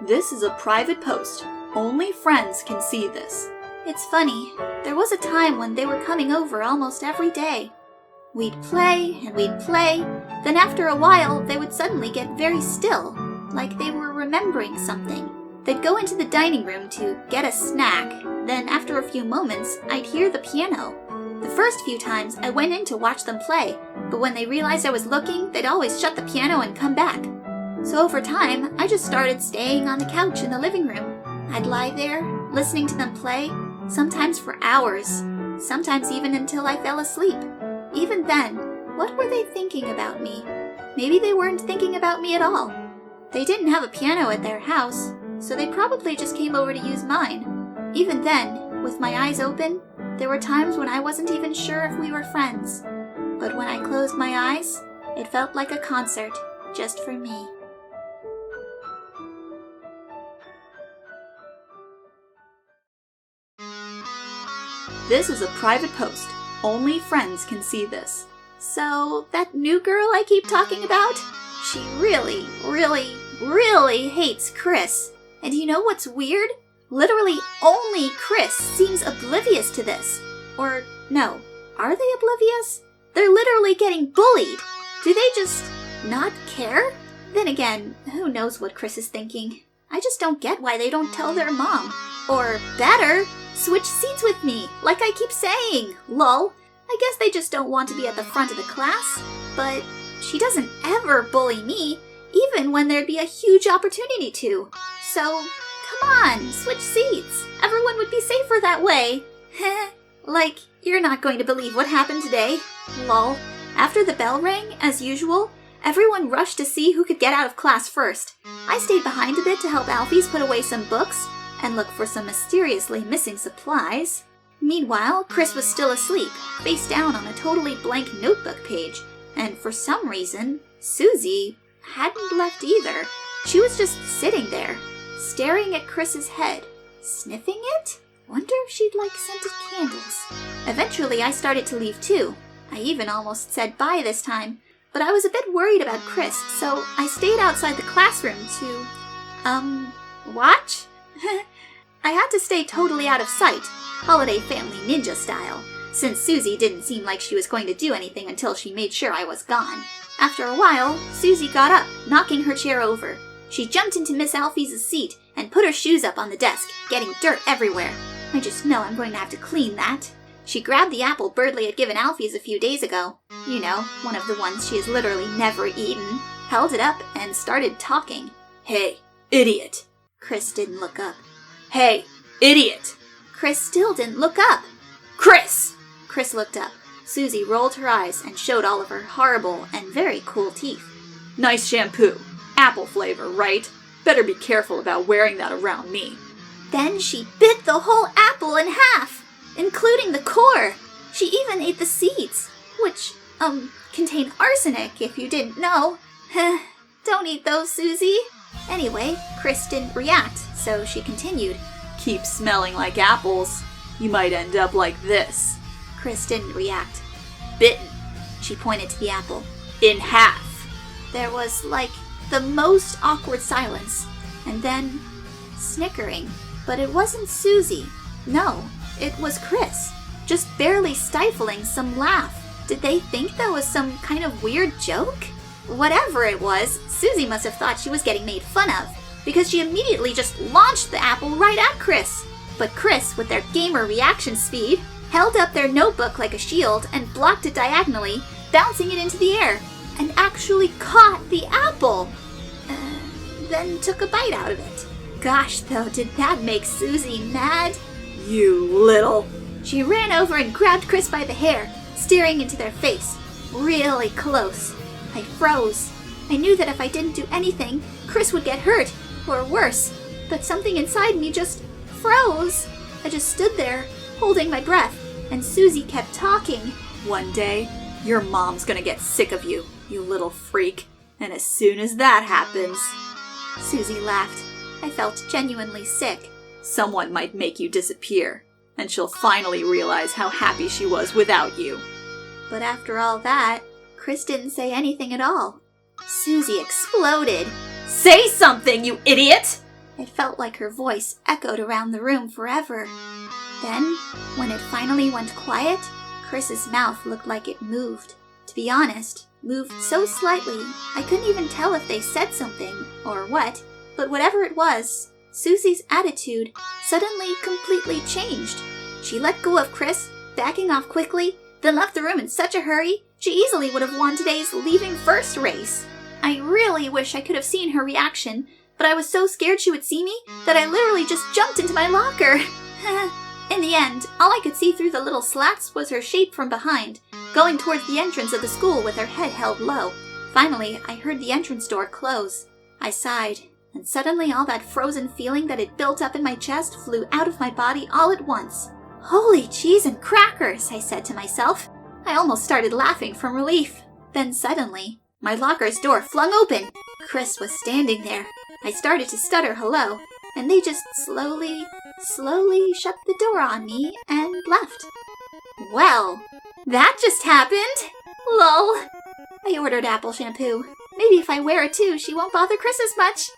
This is a private post. Only friends can see this. It's funny. There was a time when they were coming over almost every day. We'd play and we'd play. Then after a while, they would suddenly get very still, like they were remembering something. They'd go into the dining room to get a snack. Then after a few moments, I'd hear the piano. The first few times, I went in to watch them play, but when they realized I was looking, they'd always shut the piano and come back. So over time, I just started staying on the couch in the living room. I'd lie there, listening to them play, sometimes for hours, sometimes even until I fell asleep. Even then, what were they thinking about me? Maybe they weren't thinking about me at all. They didn't have a piano at their house, so they probably just came over to use mine. Even then, with my eyes open, there were times when I wasn't even sure if we were friends. But when I closed my eyes, it felt like a concert, just for me. This is a private post. Only friends can see this. So, that new girl I keep talking about? She really, really, really hates Chris. And you know what's weird? Literally only Chris seems oblivious to this. Or, no, are they oblivious? They're literally getting bullied. Do they just not care? Then again, who knows what Chris is thinking? I just don't get why they don't tell their mom. Or better, switch seats with me, like I keep saying. Lol. I guess they just don't want to be at the front of the class. But she doesn't ever bully me, even when there'd be a huge opportunity to. So, come on, switch seats. Everyone would be safer that way. Heh. Like, you're not going to believe what happened today. Lol. After the bell rang, as usual, everyone rushed to see who could get out of class first. I stayed behind a bit to help Alphys put away some books and look for some mysteriously missing supplies. Meanwhile, Chris was still asleep, face down on a totally blank notebook page, and for some reason, Susie hadn't left either. She was just sitting there, staring at Chris's head. Sniffing it? Wonder if she'd like scented candles. Eventually, I started to leave too. I even almost said bye this time, but I was a bit worried about Chris, so I stayed outside the classroom to, watch? I had to stay totally out of sight, holiday family ninja style, since Susie didn't seem like she was going to do anything until she made sure I was gone. After a while, Susie got up, knocking her chair over. She jumped into Miss Alphys' seat and put her shoes up on the desk, getting dirt everywhere. I just know I'm going to have to clean that. She grabbed the apple Birdley had given Alphys a few days ago. You know, one of the ones she has literally never eaten. Held it up and started talking. Hey, idiot. Chris didn't look up. Hey, idiot. Chris still didn't look up. Chris! Chris looked up. Susie rolled her eyes and showed all of her horrible and very cool teeth. Nice shampoo. Apple flavor, right? Better be careful about wearing that around me. Then she bit the whole apple in half, including the core. She even ate the seeds, which, contain arsenic, if you didn't know. Don't eat those, Susie. Anyway, Chris didn't react, so she continued. Keep smelling like apples. You might end up like this. Chris didn't react. Bitten. She pointed to the apple. In half. There was, like, the most awkward silence, and then snickering. But it wasn't Susie. No, it was Chris, just barely stifling some laugh. Did they think that was some kind of weird joke? Whatever it was, Susie must have thought she was getting made fun of, because she immediately just launched the apple right at Chris. But Chris, with their gamer reaction speed, held up their notebook like a shield and blocked it diagonally, bouncing it into the air, and actually caught the apple. Then took a bite out of it. Gosh, though, did that make Susie mad? You little... She ran over and grabbed Chris by the hair, staring into their face, really close. I froze. I knew that if I didn't do anything, Chris would get hurt, or worse. But something inside me just froze. I just stood there, holding my breath, and Susie kept talking. One day, your mom's gonna get sick of you, you little freak. And as soon as that happens... Susie laughed. I felt genuinely sick. Someone might make you disappear, and she'll finally realize how happy she was without you. But after all that, Chris didn't say anything at all. Susie exploded. Say something, you idiot! It felt like her voice echoed around the room forever. Then, when it finally went quiet, Chris's mouth looked like it moved. To be honest, moved so slightly, I couldn't even tell if they said something or what, but whatever it was, Susie's attitude suddenly completely changed. She let go of Chris, backing off quickly, then left the room in such a hurry, she easily would have won today's leaving first race. I really wish I could have seen her reaction, but I was so scared she would see me that I literally just jumped into my locker. In the end, all I could see through the little slats was her shape from behind, going towards the entrance of the school with her head held low. Finally, I heard the entrance door close. I sighed, and suddenly all that frozen feeling that had built up in my chest flew out of my body all at once. "Holy cheese and crackers," I said to myself. I almost started laughing from relief. Then suddenly, my locker's door flung open. Chris was standing there. I started to stutter hello, and they just slowly shut the door on me and left. Well, that just happened. Lol. I ordered apple shampoo. Maybe if I wear it too, she won't bother Chris as much.